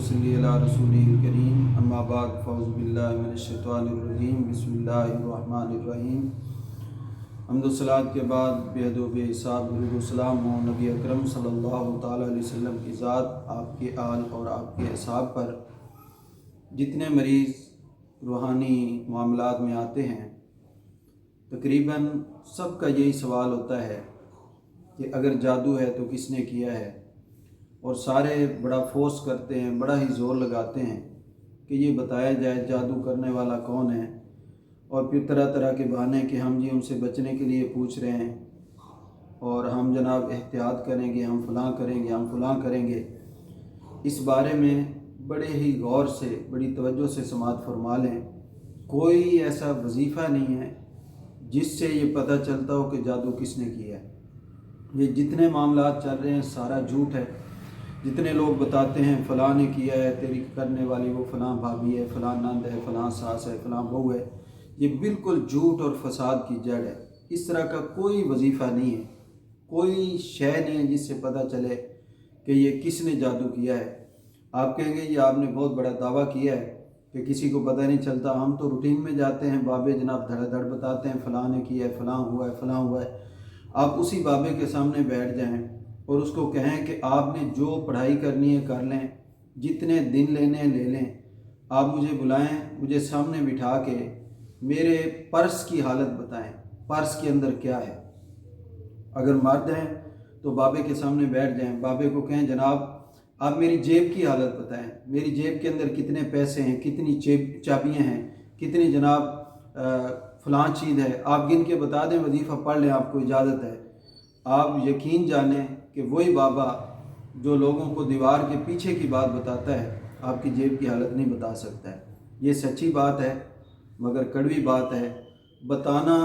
वसल्ली अला रसूलिल करीम अम्मा बाद फ़ौज़ु बिल्लाहि मिनश्शैतानिर रजीम बिस्मिल्लाहिर्रहमानिर्रहीम। हम्दुस्सलात के बाद बेहदो बेहिसाब दुरूद व सलाम हो नबी अकरम सल्लल्लाहु ताला अलैहि वसल्लम की ज़ात, आपके आल और आपके असहाब पर। जितने मरीज़ रूहानी मामलात में आते हैं तकरीबन सबका यही सवाल होता है कि अगर जादू है तो किसने किया है, और सारे बड़ा फोर्स करते हैं, बड़ा ही ज़ोर लगाते हैं कि ये बताया जाए जादू करने वाला कौन है। और फिर तरह तरह के बहाने कि हम जी उनसे बचने के लिए पूछ रहे हैं और हम जनाब एहतियात करेंगे, हम फ़लाँ करेंगे, हम फ़लाँ करेंगे। इस बारे में बड़े ही गौर से, बड़ी तवज्जो से समाअत फरमा लें। कोई ऐसा वजीफ़ा नहीं है जिससे ये पता चलता हो कि जादू किसने किया है। ये जितने मामलात चल रहे हैं सारा झूठ है। जितने लोग बताते हैं फ़लाँ ने किया है, तेरी करने वाली वो फ़लाँ भाभी है, फ़लाँ नंद है, फ़लाँ सास है, फ़लाँ बहू है, ये बिल्कुल झूठ और फसाद की जड़ है। इस तरह का कोई वजीफ़ा नहीं है, कोई शय नहीं है जिससे पता चले कि ये किसने जादू किया है। आप कहेंगे ये आपने बहुत बड़ा दावा किया है कि किसी को पता नहीं चलता। हम तो रूटीन में जाते हैं, बाबे जनाब धड़ाधड़ बताते हैं फ़लाँ ने किया है, फ़लाँ हुआ है, फ़लाँ हुआ है। आप उसी बाबे के सामने बैठ जाएं और उसको कहें कि आपने जो पढ़ाई करनी है कर लें, जितने दिन लेने हैं ले लें, आप मुझे बुलाएं, मुझे सामने बिठा के मेरे पर्स की हालत बताएं, पर्स के अंदर क्या है। अगर मर्द हैं तो बाबे के सामने बैठ जाएं, बाबे को कहें जनाब आप मेरी जेब की हालत बताएं, मेरी जेब के अंदर कितने पैसे हैं, कितनी चाबियाँ हैं, कितनी जनाब फ़लाँ चीज़ है, आप गिन के बता दें, वजीफ़ा पढ़ लें, आपको इजाज़त है। आप यकीन जानें कि वही बाबा जो लोगों को दीवार के पीछे की बात बताता है आपकी जेब की हालत नहीं बता सकता है। ये सच्ची बात है मगर कड़वी बात है। बताना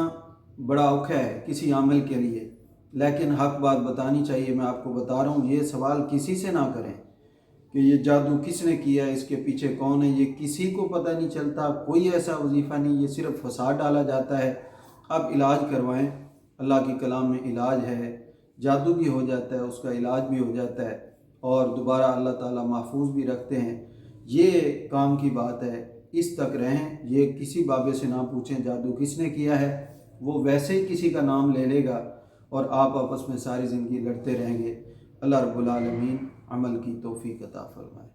बड़ा औखा है किसी आमिल के लिए, लेकिन हक बात बतानी चाहिए। मैं आपको बता रहा हूँ, ये सवाल किसी से ना करें कि ये जादू किसने किया है, इसके पीछे कौन है, ये किसी को पता नहीं चलता। कोई ऐसा वजीफ़ा नहीं, ये सिर्फ फसाद डाला जाता है। अब इलाज करवाएं, अल्लाह की कलाम में इलाज है, जादू भी हो जाता है, उसका इलाज भी हो जाता है और दोबारा अल्लाह ताला महफूज भी रखते हैं। ये काम की बात है, इस तक रहें। ये किसी बाबे से ना पूछें जादू किसने किया है, वो वैसे ही किसी का नाम ले लेगा और आप आपस में सारी ज़िंदगी लड़ते रहेंगे। अल्लाह रब्बुल आलमीन अमल की तौफीक अता फरमाए।